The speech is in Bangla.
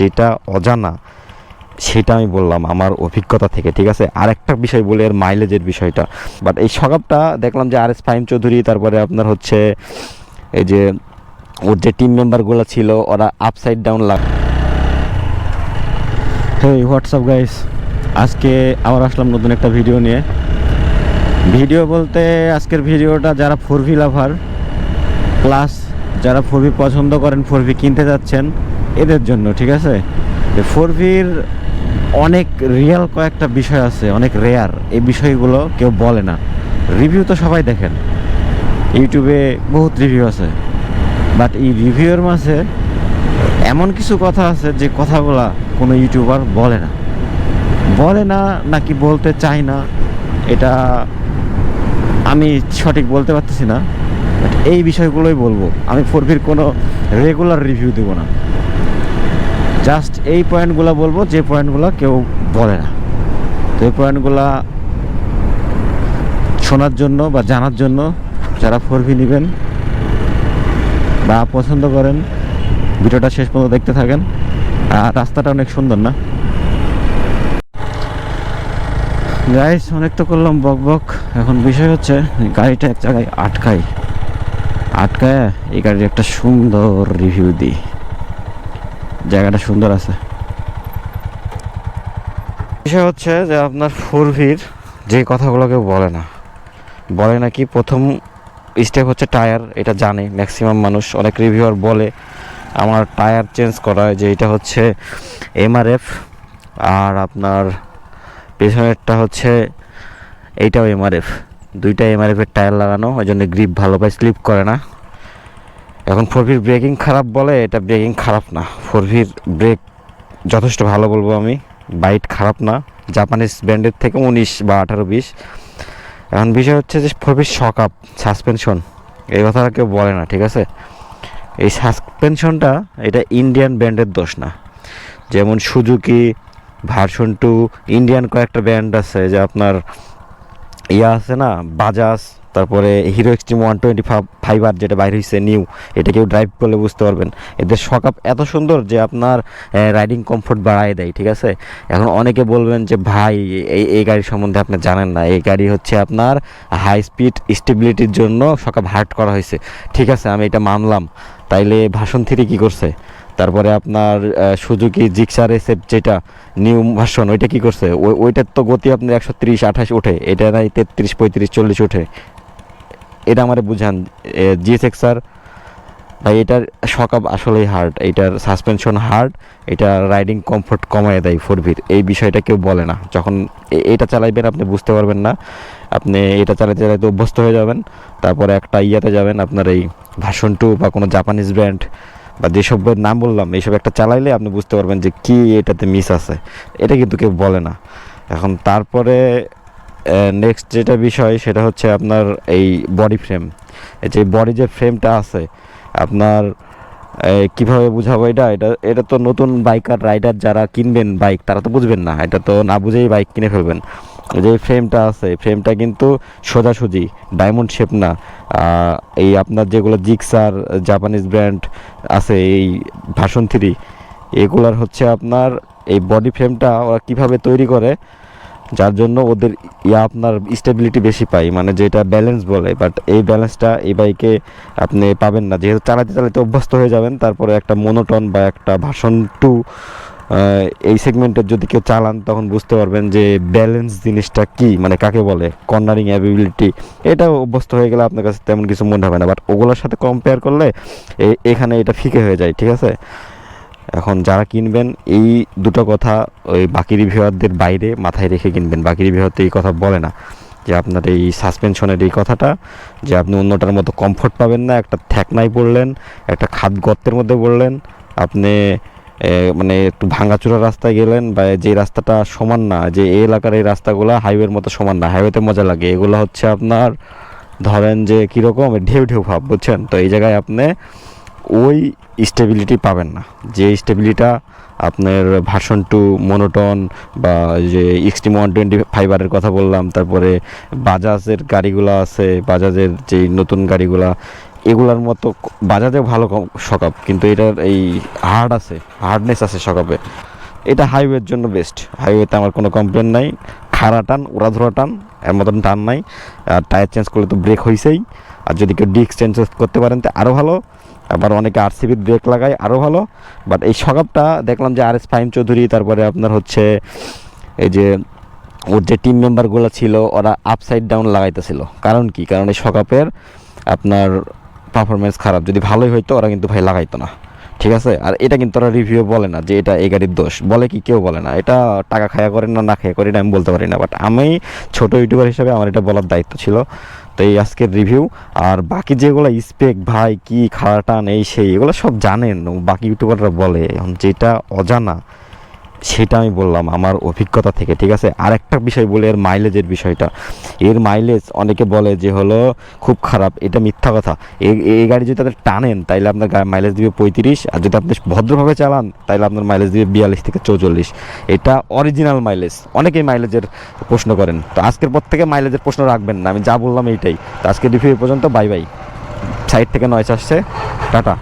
যেটা অজানা সেটা আমি বললাম আমার অভিজ্ঞতা থেকে, ঠিক আছে। আরেকটা বিষয় বলে এর মাইলেজের বিষয়টা, বাট এই সকাপটা দেখলাম যে RS ফাহিম চৌধুরী, তারপরে আপনার হচ্ছে এই যে ওর যে টিম মেম্বারগুলো ছিল ওরা আপসাইড ডাউন হেই হোয়াটসঅ্যাপ গাইস, আজকে আবার আসলাম নতুন একটা ভিডিও নিয়ে। ভিডিও বলতে আজকের ভিডিওটা যারা 4V লাভার প্লাস যারা 4V পছন্দ করেন, 4V কিনতে যাচ্ছেন এদের জন্য, ঠিক আছে। 4Vর অনেক রিয়েল কয়েকটা বিষয় আছে, অনেক রেয়ার, এই বিষয়গুলো কেউ বলে না। রিভিউ তো সবাই দেখেন, ইউটিউবে বহুত রিভিউ আছে, বাট এই রিভিউয়ের মাঝে এমন কিছু কথা আছে যে কথাগুলা কোনো ইউটিউবার বলে না নাকি বলতে চায় না, এটা আমি সঠিক বলতে পারতেছি না। বাট এই বিষয়গুলোই বলবো, আমি 4Vর কোনো রেগুলার রিভিউ দেবো না, জাস্ট এই পয়েন্টগুলো বলবো যে পয়েন্টগুলো কেউ বলে না। তো এই পয়েন্টগুলো শোনার জন্য বা জানার জন্য যারা 4V নেবেন বা পছন্দ করেন ভিডিওটা শেষ পর্যন্ত দেখতে থাকেন। আর রাস্তাটা অনেক সুন্দর না গাইস, অনেক তো করলাম বক। এখন বিষয় হচ্ছে গাড়িটা এক জায়গায় আটকায় এই গাড়ির একটা সুন্দর রিভিউ দিই। জায়গাটা সুন্দর আছে। বিষয় হচ্ছে যে আপনার 4Vর যে কথাগুলো কেউ বলে না কি, প্রথম স্টেপ হচ্ছে টায়ার। এটা জানে ম্যাক্সিমাম মানুষ, অনেক রিভিউয়ার বলে আমার টায়ার চেঞ্জ করা, যে এটা হচ্ছে MRF, আর আপনার পেছনেরটা হচ্ছে এইটাও MRF, দুইটা MRF-এর টায়ার লাগানো, ওই জন্য গ্রিপ ভালো পায়, স্লিপ করে না। এখন 4Vর ব্রেকিং খারাপ বলে, এটা ব্রেকিং খারাপ না, 4Vর ব্রেক যথেষ্ট ভালো বলবো আমি, বাইট খারাপ না, জাপানিজ ব্র্যান্ডের থেকে 19 বা 18-20। এখন বিষয় হচ্ছে যে 4Vর শকআপ সাসপেনশন, এই কথাটা কেউ বলে না, ঠিক আছে। এই সাসপেনশনটা এটা ইন্ডিয়ান ব্র্যান্ডের দোষ না, যেমন সুজুকি, ভার্সন 2, ইন্ডিয়ান কয়েকটা ব্র্যান্ড আছে, যে আপনার আছে না, বাজাজ, তারপরে হিরো এক্সট্রিম 125R যেটা বাইর হয়েছে নিউ, এটা কেউ ড্রাইভ করলে বুঝতে পারবেন এদের শকআপ এত সুন্দর যে আপনার রাইডিং কমফোর্ট বাড়ায় দেয়, ঠিক আছে। এখন অনেকে বলবেন যে ভাই এই গাড়ি সম্বন্ধে আপনি জানেন না, এই গাড়ি হচ্ছে আপনার হাই স্পিড স্টেবিলিটির জন্য শকআপ হার্ড করা হয়েছে, ঠিক আছে, আমি এটা মানলাম। তাইলে ভার্সন 3 কী করছে? তারপরে আপনার সুজুকি জিক্সার SF যেটা নিউ ভার্সন, ওইটা কী করছে? ওইটার তো গতি আপনার 130-128 ওঠে, এটা নাই 33-35-40 ওঠে। এটা আমারে বুঝান GSX-R ভাই, এটার শকআপ আসলেই হার্ড, এটার সাসপেনশন হার্ড, এটা রাইডিং কমফোর্ট কমায় দেয় 4Vর, এই বিষয়টা কেউ বলে না। যখন এটা চালাইবেন আপনি বুঝতে পারবেন না, আপনি এটা চালাতে অভ্যস্ত হয়ে যাবেন, তারপরে একটা ইয়াতে যাবেন আপনার এই ভার্সন 2 বা কোনো জাপানিজ ব্র্যান্ড বা যেসব নাম বললাম, এইসব একটা চালাইলে আপনি বুঝতে পারবেন যে কি এটাতে মিস আছে, এটা কিন্তু কেউ বলে না। এখন তারপরে নেক্সট যেটা বিষয় সেটা হচ্ছে আপনার এই বডি ফ্রেম, এই যে বডি যে ফ্রেমটা আছে আপনার, কীভাবে বুঝাবো এটা এটা এটা তো নতুন বাইকার রাইডার যারা কিনবেন বাইক তারা তো বুঝবেন না, এটা তো না বুঝেই বাইক কিনে ফেলবেন। যে ফ্রেমটা আছে, ফ্রেমটা কিন্তু সোজাসুজি ডায়মন্ড শেপ না। এই আপনার যেগুলো জিক্সার জাপানিজ ব্র্যান্ড আছে এই ভার্সন 3, এগুলার হচ্ছে আপনার এই বডি ফ্রেমটা ওরা কীভাবে তৈরি করে, যার জন্য ওদের আপনার স্টেবিলিটি বেশি পায়, মানে যেটা ব্যালেন্স বলে, বাট এই ব্যালেন্সটা এই বাইকে আপনি পাবেন না, যেহেতু চালাতে অভ্যস্ত হয়ে যাবেন। তারপরে একটা মোনোটন বা একটা ভার্সন 2 এই সেগমেন্টের যদি কেউ চালান তখন বুঝতে পারবেন যে ব্যালেন্স জিনিসটা কি, মানে কাকে বলে, কর্নারিং অ্যাবিলিটি, এটাও অভ্যস্ত হয়ে গেলে আপনার কাছে তেমন কিছু মনে হবে না, বাট ওগুলোর সাথে কম্পেয়ার করলে এখানে এটা ফিকে হয়ে যায়, ঠিক আছে। এখন যারা কিনবেন এই দুটো কথা ওই বাকি রিভিউয়ারদের বাইরে মাথায় রেখে কিনবেন, বাকি রিভিউয়ার তো এই কথা বলে না যে আপনার এই সাসপেনশনের এই কথাটা, যে আপনি অন্যটার মতো কমফোর্ট পাবেন না, একটা থ্যাকনায় পড়লেন, একটা খাদ গর্তের মধ্যে পড়লেন, আপনি মানে একটু ভাঙাচোরা রাস্তায় গেলেন, বা যে রাস্তাটা সমান না, যে এই এলাকার এই রাস্তাগুলো হাইওয়ের মতো সমান না, হাইওয়েতে মজা লাগে, এগুলো হচ্ছে আপনার ধরেন যে কীরকম ঢেউ ঢেউ ভাব, বুঝছেন তো, এই জায়গায় আপনি ওই স্টেবিলিটি পাবেন না, যে স্টেবিলিটিটা আপনার ভার্সন 2 মোনোটন বা যে এক্সট্রিম 125R কথা বললাম, তারপরে বাজাজের গাড়িগুলো আছে, বাজাজের যেই নতুন গাড়িগুলা এগুলার মতো বাজাজেও ভালো শকআপ, কিন্তু এটার এই হার্ডনেস আছে শকআপে। এটা হাইওয়ের জন্য বেস্ট, হাইওয়েতে আমার কোনো কমপ্লেন নাই। খাড়া টান, উড়াধরা টান, এর মতন টান নাই। আর টায়ার চেঞ্জ করলে তো ব্রেক হয়েছেই, আর যদি কেউ ডিস্ক চেঞ্জ করতে পারেন তো আরও ভালো। আবার অনেকে আরসিবির ব্রেক লাগায়, আরও ভালো। বাট এই শকআপটা দেখলাম যে RS ফাহিম চৌধুরী, তারপরে আপনার হচ্ছে এই যে ওর যে টিম মেম্বারগুলো ছিল ওরা আপসাইড ডাউন লাগাইতেছিল। কারণ কি? কারণ এই শকআপের আপনার পারফরমেন্স খারাপ। যদি ভালোই হইতো ওরা কিন্তু ভাই লাগাইতো না, ঠিক আছে? আর এটা কিন্তু ওরা রিভিউ বলে না যে এটা এই গাড়ির দোষ, বলে কি? কেউ বলে না। এটা টাকা খায়া করেন না খায়া করি না আমি বলতে পারি না, বাট আমি ছোটো ইউটিউবার হিসেবে আমার এটা বলার দায়িত্ব ছিল। তো এই আজকের রিভিউ। আর বাকি যেগুলো স্পেক ভাই কি খাড়া টান এই সেই এগুলো সব জানেন, বাকি ইউটিউবাররা বলে। এখন যেটা অজানা সেটা আমি বললাম আমার অভিজ্ঞতা থেকে, ঠিক আছে? আর একটা বিষয় বলে, এর মাইলেজের বিষয়টা। এর মাইলেজ অনেকে বলে যে হলো খুব খারাপ, এটা মিথ্যা কথা। এই গাড়ি যদি আপনি টানেন তাইলে আপনার মাইলেজ দিবে 35, আর যদি আপনি ভদ্রভাবে চালান তাইলে আপনার মাইলেজ দিবে 42 থেকে 44। এটা অরিজিনাল মাইলেজ। অনেকেই মাইলেজের প্রশ্ন করেন, তো আজকের পর থেকে মাইলেজের প্রশ্ন রাখবেন না, আমি যা বললাম এইটাই। তো আজকে রিভিউ পর্যন্ত, বাই বাই। সাইড থেকে নয়েস আসছে, টাটা।